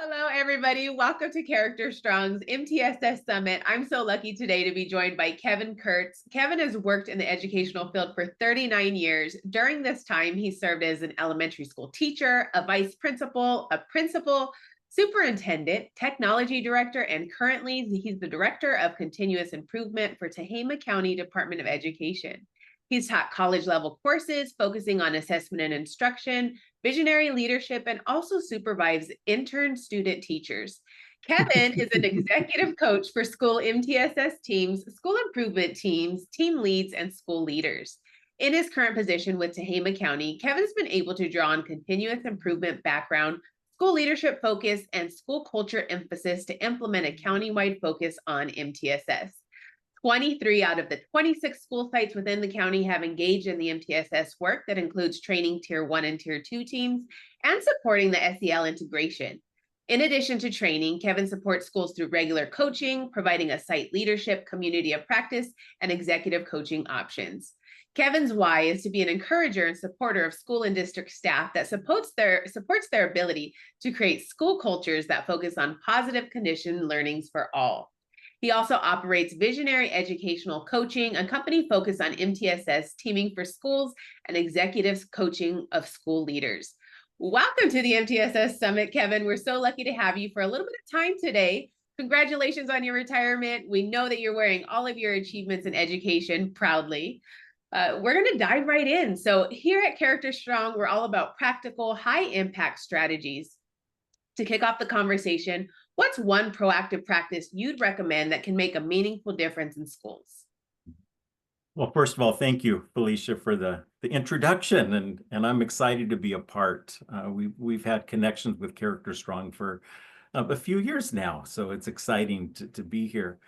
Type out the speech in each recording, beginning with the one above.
Hello, everybody. Welcome to Character Strong's MTSS Summit. I'm so lucky today to be joined by Kevin Kurtz. Kevin has worked in the educational field for 39 years. During this time, he served as an elementary school teacher, a vice principal, a principal, superintendent, technology director, and currently he's the director of continuous improvement for Tehama County Department of Education. He's taught college level courses focusing on assessment and instruction, visionary leadership, and also supervise intern student teachers. Kevin is an executive coach for school MTSS teams, school improvement teams, team leads, and school leaders. In his current position with Tehama County, Kevin's been able to draw on continuous improvement background, school leadership focus, and school culture emphasis to implement a countywide focus on MTSS. 23 out of the 26 school sites within the county have engaged in the MTSS work that includes training Tier 1 and Tier 2 teams and supporting the SEL integration. In addition to training, Kevin supports schools through regular coaching, providing a site leadership, community of practice, and executive coaching options. Kevin's why is to be an encourager and supporter of school and district staff that supports their ability to create school cultures that focus on positive conditioned learnings for all. He also operates Visionary Educational Coaching, a company focused on MTSS teaming for schools and executive coaching of school leaders. Welcome to the MTSS Summit, Kevin. We're so lucky to have you for a little bit of time today. Congratulations on your retirement. We know that you're wearing all of your achievements in education proudly. We're going to dive right in. So here at Character Strong, we're all about practical, high-impact strategies. To kick off the conversation, what's one proactive practice you'd recommend that can make a meaningful difference in schools? Well, first of all, thank you, Felicia, for the introduction, and I'm excited to be a part. We've had connections with Character Strong for a few years now, so it's exciting to be here.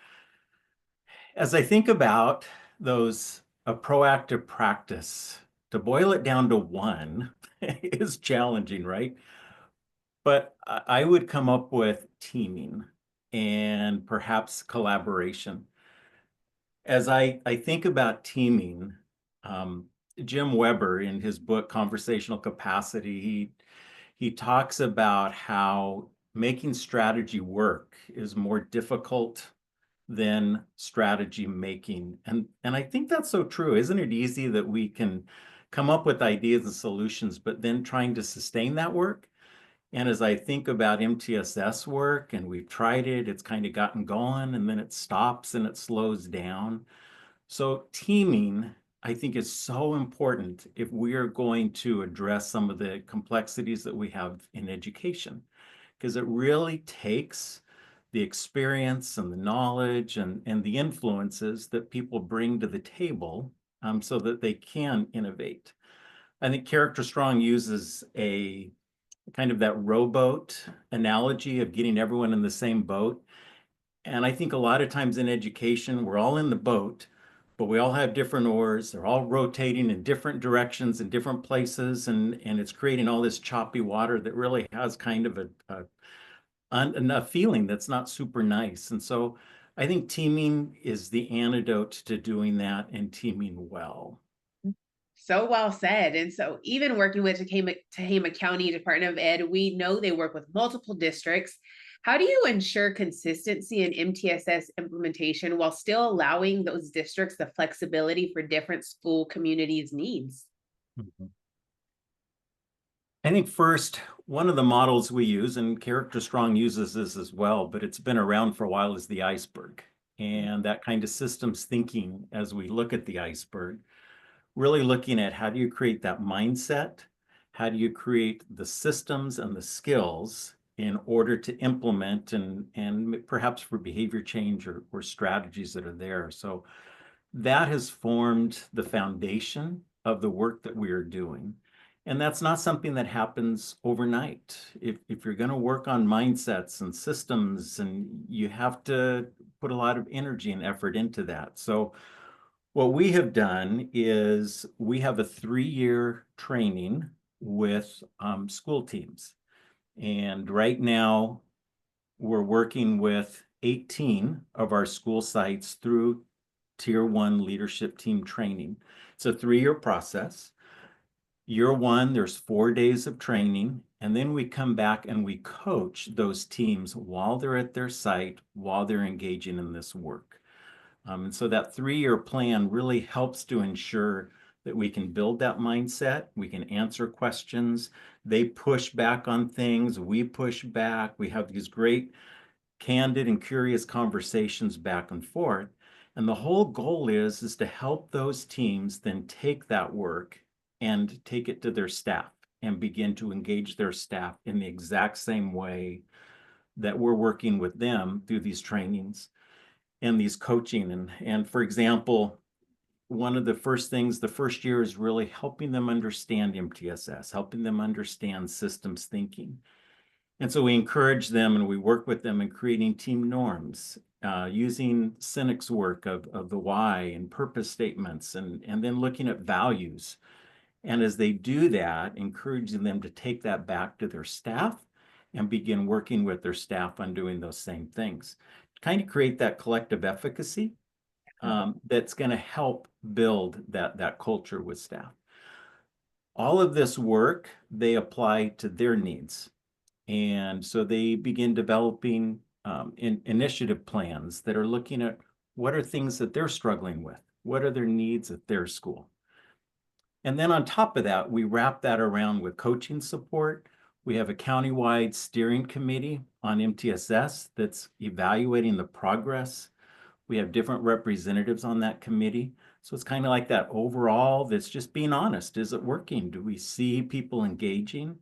As I think about a proactive practice, to boil it down to one is challenging, right? But I would come up with teaming and perhaps collaboration. As I think about teaming, Jim Weber, in his book Conversational Capacity, he talks about how making strategy work is more difficult than strategy making. And I think that's so true. Isn't it easy that we can come up with ideas and solutions, but then trying to sustain that work? And as I think about MTSS work, and we've tried it, it's kind of gotten going, and then it stops and it slows down. So teaming, I think, is so important if we are going to address some of the complexities that we have in education, because it really takes the experience and the knowledge and the influences that people bring to the table so that they can innovate. I think Character Strong uses a kind of that rowboat analogy of getting everyone in the same boat. And I think a lot of times in education, we're all in the boat, but we all have different oars. They're all rotating in different directions in different places. And it's creating all this choppy water that really has kind of a feeling that's not super nice. And so I think teaming is the antidote to doing that and teaming well. So well said. And so even working with Tehama County Department of Ed, we know they work with multiple districts. How do you ensure consistency in MTSS implementation while still allowing those districts the flexibility for different school communities' needs? Mhm. I think first, one of the models we use, and Character Strong uses this as well, but it's been around for a while, is the iceberg. And that kind of systems thinking as we look at the iceberg, really looking at how do you create that mindset? How do you create the systems and the skills in order to implement and perhaps for behavior change or strategies that are there? So that has formed the foundation of the work that we are doing. And that's not something that happens overnight. If you're going to work on mindsets and systems, and you have to put a lot of energy and effort into that. So what we have done is we have a 3-year training with school teams. And right now, we're working with 18 of our school sites through Tier 1 leadership team training. It's a 3-year process. Year 1, there's 4 days of training, And then we come back and we coach those teams while they're at their site, while they're engaging in this work. And so that 3-year plan really helps to ensure that we can build that mindset, we can answer questions, they push back on things, we push back, we have these great candid and curious conversations back and forth. And the whole goal is to help those teams then take that work and take it to their staff and begin to engage their staff in the exact same way that we're working with them through these trainings and these coaching. And for example, one of the first things, the first year is really helping them understand MTSS, helping them understand systems thinking. And so we encourage them and we work with them in creating team norms, using Sinek's work of the why and purpose statements, and then looking at values. And as they do that, encouraging them to take that back to their staff and begin working with their staff on doing those same things. Kind of create that collective efficacy that's going to help build that culture with staff. All of this work, they apply to their needs. And so they begin developing initiative plans that are looking at what are things that they're struggling with, what are their needs at their school. And then on top of that, we wrap that around with coaching support. We have a countywide steering committee on MTSS that's evaluating the progress. We have different representatives on that committee. So it's kind of like that overall, that's just being honest. Is it working? Do we see people engaging?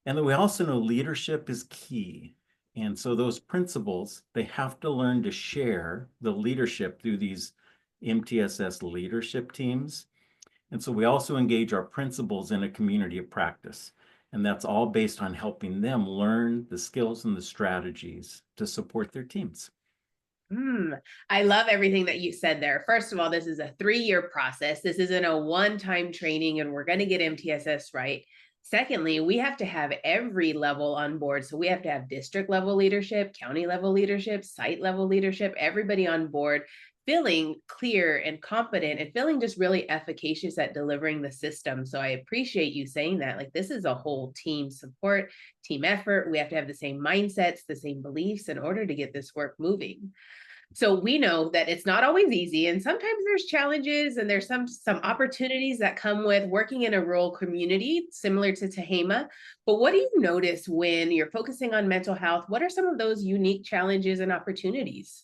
And then we also know leadership is key. And so those principals, they have to learn to share the leadership through these MTSS leadership teams. And so we also engage our principals in a community of practice. And that's all based on helping them learn the skills and the strategies to support their teams. I love everything that you said there. First of all, this is a 3-year process. This isn't a one-time training and we're going to get MTSS right. Secondly, we have to have every level on board. So we have to have district level leadership, county level leadership, site level leadership, everybody on board, feeling clear and competent and feeling just really efficacious at delivering the system. So I appreciate you saying that. Like, this is a whole team support, team effort. We have to have the same mindsets, the same beliefs in order to get this work moving. So we know that it's not always easy, and sometimes there's challenges and there's some opportunities that come with working in a rural community similar to Tehama. But what do you notice when you're focusing on mental health? What are some of those unique challenges and opportunities?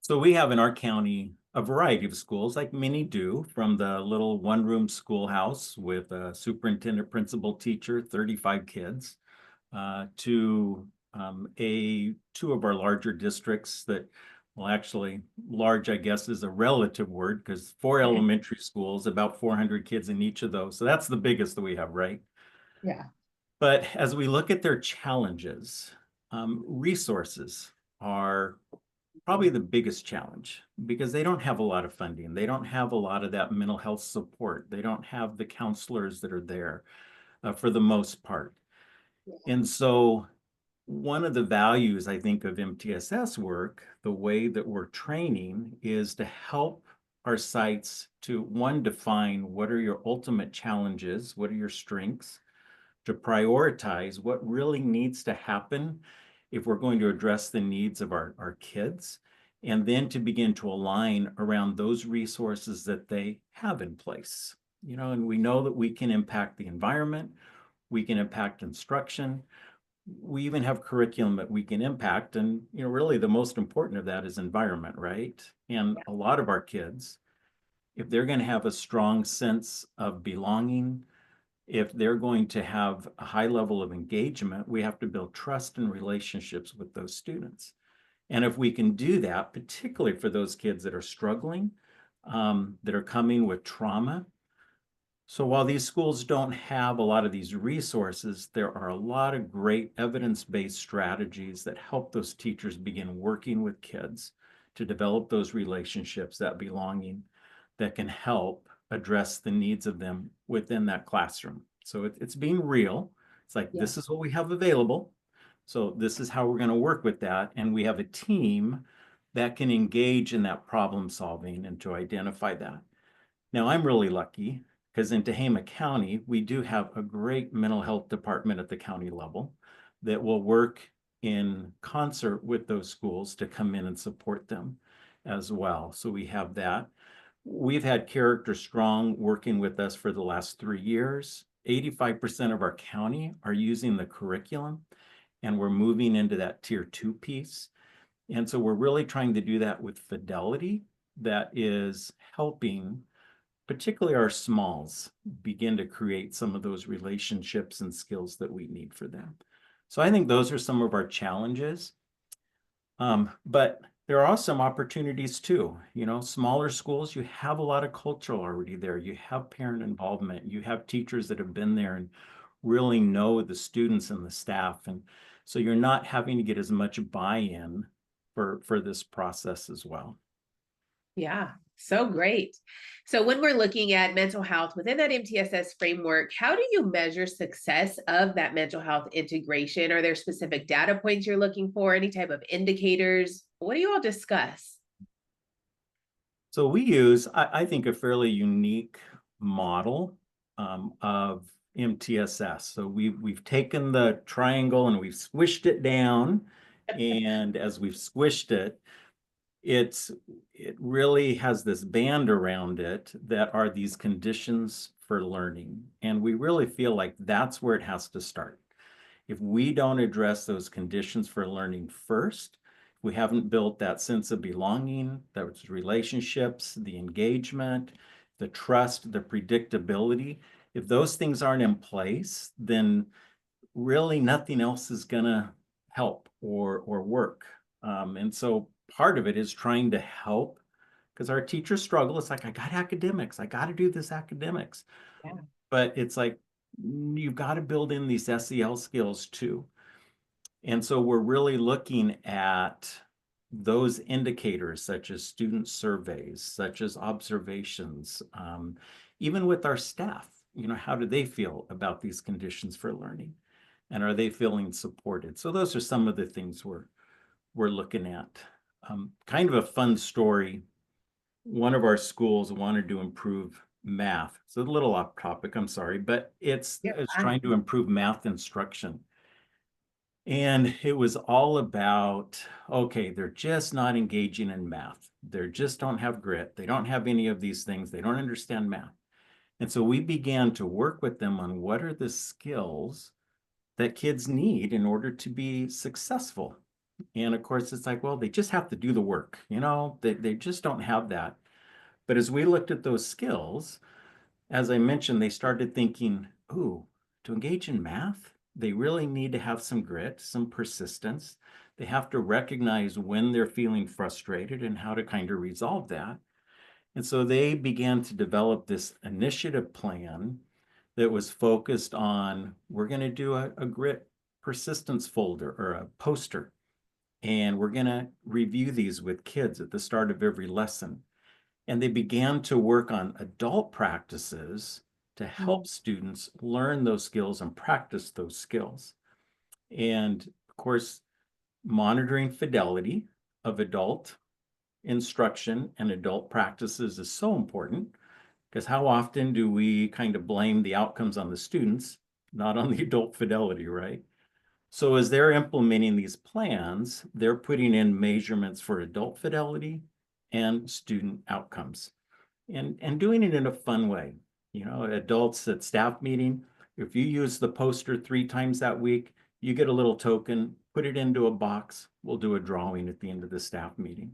So we have in our county a variety of schools, like many do, from the little one-room schoolhouse with a superintendent, principal, teacher, 35 kids, to two of our larger districts that, well, actually, large, I guess, is a relative word because 4 elementary schools, about 400 kids in each of those. So that's the biggest that we have, right? Yeah. But as we look at their challenges, resources are probably the biggest challenge because they don't have a lot of funding. They don't have a lot of that mental health support. They don't have the counselors that are there for the most part. Yeah. And so one of the values, I think, of MTSS work, the way that we're training, is to help our sites to, one, define what are your ultimate challenges, what are your strengths, to prioritize what really needs to happen if we're going to address the needs of our kids, and then to begin to align around those resources that they have in place. You know, and we know that we can impact the environment, we can impact instruction, we even have curriculum that we can impact. And, you know, really the most important of that is environment, right? And a lot of our kids, if they're going to have a strong sense of belonging, if they're going to have a high level of engagement, we have to build trust and relationships with those students. And if we can do that, particularly for those kids that are struggling, that are coming with trauma. So while these schools don't have a lot of these resources, there are a lot of great evidence-based strategies that help those teachers begin working with kids to develop those relationships, that belonging, that can help address the needs of them within that classroom. So it's being real. It's like, this is what we have available. So this is how we're going to work with that. And we have a team that can engage in that problem solving and to identify that. Now, I'm really lucky because in Tehama County, we do have a great mental health department at the county level that will work in concert with those schools to come in and support them as well. So we have that. We've had Character Strong working with us for the last 3 years. 85% of our county are using the curriculum, and we're moving into that tier 2 piece. And so we're really trying to do that with fidelity that is helping particularly our smalls begin to create some of those relationships and skills that we need for them. So I think those are some of our challenges. But there are also some opportunities too. You know, smaller schools, you have a lot of cultural already there. You have parent involvement. You have teachers that have been there and really know the students and the staff. And so you're not having to get as much buy-in for this process as well. Yeah, so great. So when we're looking at mental health within that MTSS framework, how do you measure success of that mental health integration? Are there specific data points you're looking for? Any type of indicators? What do you all discuss? So we use, I think, a fairly unique model of MTSS. So we've taken the triangle and we've squished it down. And as we've squished it, it really has this band around it that are these conditions for learning. And we really feel like that's where it has to start. If we don't address those conditions for learning first, we haven't built that sense of belonging, those relationships, the engagement, the trust, the predictability. If those things aren't in place, then really nothing else is going to help or work. And so part of it is trying to help, because our teachers struggle. It's like, I got academics. I got to do this academics. Yeah. But it's like, you've got to build in these SEL skills too. And so we're really looking at those indicators, such as student surveys, such as observations, even with our staff. You know, how do they feel about these conditions for learning? And are they feeling supported? So those are some of the things we're looking at. Kind of a fun story. One of our schools wanted to improve math. It's a little off topic, I'm sorry, but it's trying to improve math instruction. And it was all about, okay, they're just not engaging in math. They just don't have grit. They don't have any of these things. They don't understand math. And so we began to work with them on what are the skills that kids need in order to be successful. And of course, it's like, well, they just have to do the work. You know, they just don't have that. But as we looked at those skills, as I mentioned, they started thinking, ooh, to engage in math, they really need to have some grit, some persistence. They have to recognize when they're feeling frustrated and how to kind of resolve that. And so they began to develop this initiative plan that was focused on, we're going to do a grit persistence folder or a poster. And we're going to review these with kids at the start of every lesson. And they began to work on adult practices to help students learn those skills and practice those skills. And of course, monitoring fidelity of adult instruction and adult practices is so important, because how often do we kind of blame the outcomes on the students, not on the adult fidelity, right? So as they're implementing these plans, they're putting in measurements for adult fidelity and student outcomes, and doing it in a fun way. You know, adults at staff meeting, if you use the poster 3 times that week, you get a little token, put it into a box. We'll do a drawing at the end of the staff meeting.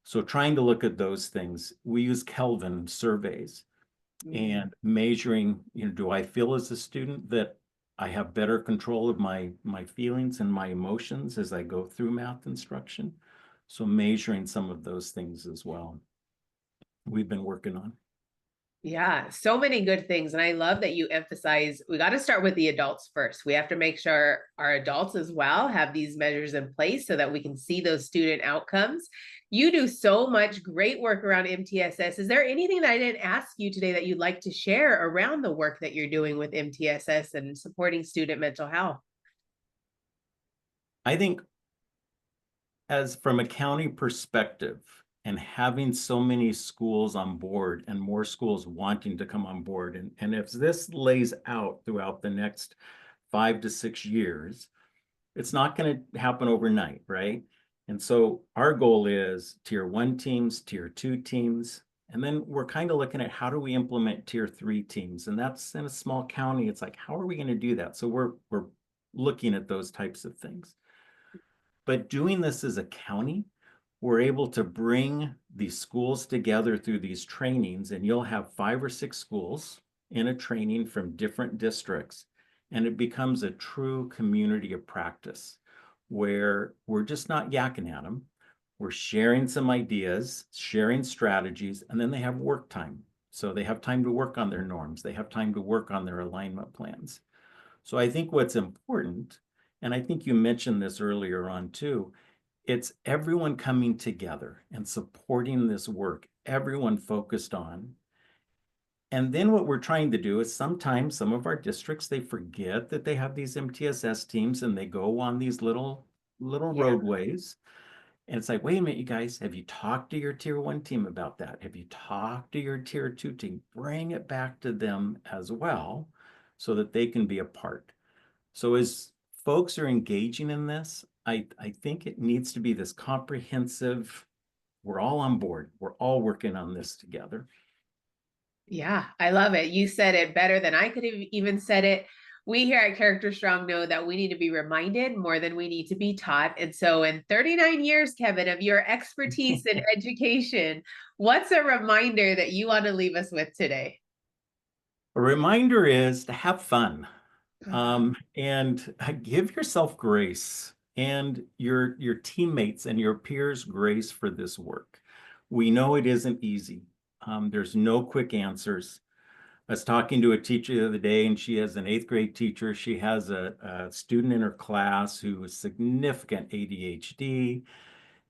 So trying to look at those things. We use Kelvin surveys and measuring, you know, do I feel as a student that I have better control of my feelings and my emotions as I go through math instruction? So measuring some of those things as well, we've been working on. Yeah, so many good things. And I love that you emphasize we got to start with the adults first. We have to make sure our adults as well have these measures in place so that we can see those student outcomes. You do so much great work around MTSS. Is there anything that I didn't ask you today that you'd like to share around the work that you're doing with MTSS and supporting student mental health? I think, as from a county perspective, and having so many schools on board and more schools wanting to come on board. And if this lays out throughout the next 5 to 6 years, it's not going to happen overnight, right? And so our goal is tier 1 teams, tier 2 teams, and then we're kind of looking at how do we implement tier 3 teams? And that's in a small county. It's like, how are we going to do that? So we're looking at those types of things. But doing this as a county, we're able to bring these schools together through these trainings, and you'll have 5 or 6 schools in a training from different districts, and it becomes a true community of practice where we're just not yakking at them. We're sharing some ideas, sharing strategies, and then they have work time. So they have time to work on their norms. They have time to work on their alignment plans. So I think what's important, and I think you mentioned this earlier on too, it's everyone coming together and supporting this work, everyone focused on. And then what we're trying to do is sometimes some of our districts, they forget that they have these MTSS teams and they go on these little Yeah. roadways. And it's like, wait a minute, you guys, have you talked to your tier 1 team about that? Have you talked to your tier 2 team? Bring it back to them as well so that they can be a part. So as folks are engaging in this, I think it needs to be this comprehensive, we're all on board, we're all working on this together. Yeah, I love it. You said it better than I could have even said it. We here at Character Strong know that we need to be reminded more than we need to be taught. And so, in 39 years, Kevin, of your expertise in education, what's a reminder that you want to leave us with today? A reminder is to have fun, and give yourself grace and your teammates and your peers grace for this work. We know it isn't easy. There's no quick answers. I was talking to a teacher the other day, and she has an 8th grade teacher. She has a student in her class who has significant ADHD,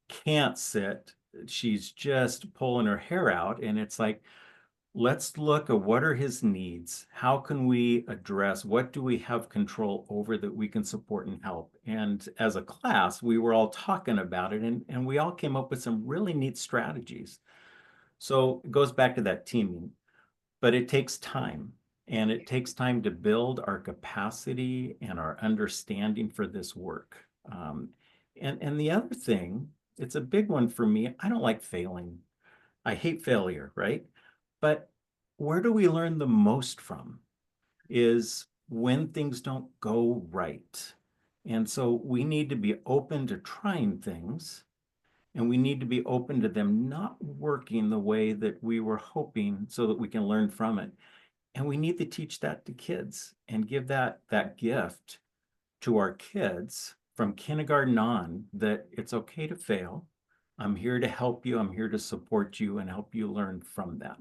can't sit. She's just pulling her hair out. And it's like, let's look at what are his needs? How can we address, what do we have control over that we can support and help? And as a class, we were all talking about it, and we all came up with some really neat strategies. So it goes back to that teaming, but it takes time. And it takes time to build our capacity and our understanding for this work. And the other thing, it's a big one for me. I don't like failing. I hate failure, right? But where do we learn the most from is when things don't go right. And so we need to be open to trying things, and we need to be open to them not working the way that we were hoping so that we can learn from it. And we need to teach that to kids and give that gift to our kids from kindergarten on, that it's okay to fail. I'm here to help you. I'm here to support you and help you learn from that.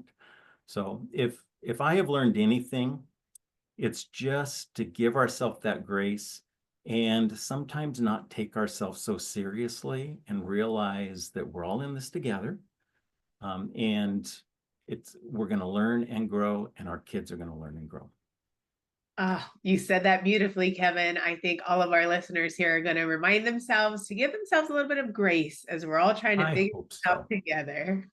So if I have learned anything, it's just to give ourselves that grace and sometimes not take ourselves so seriously and realize that we're all in this together. And we're going to learn and grow, and our kids are going to learn and grow. Oh, you said that beautifully, Kevin. I think all of our listeners here are going to remind themselves to give themselves a little bit of grace as we're all trying to I figure hope this out so. together.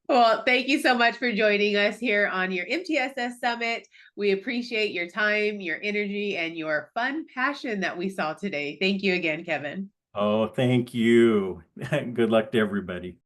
Well, thank you so much for joining us here on your MTSS Summit. We appreciate your time, your energy, and your fun passion that we saw today. Thank you again, Kevin. Oh, thank you. Good luck to everybody.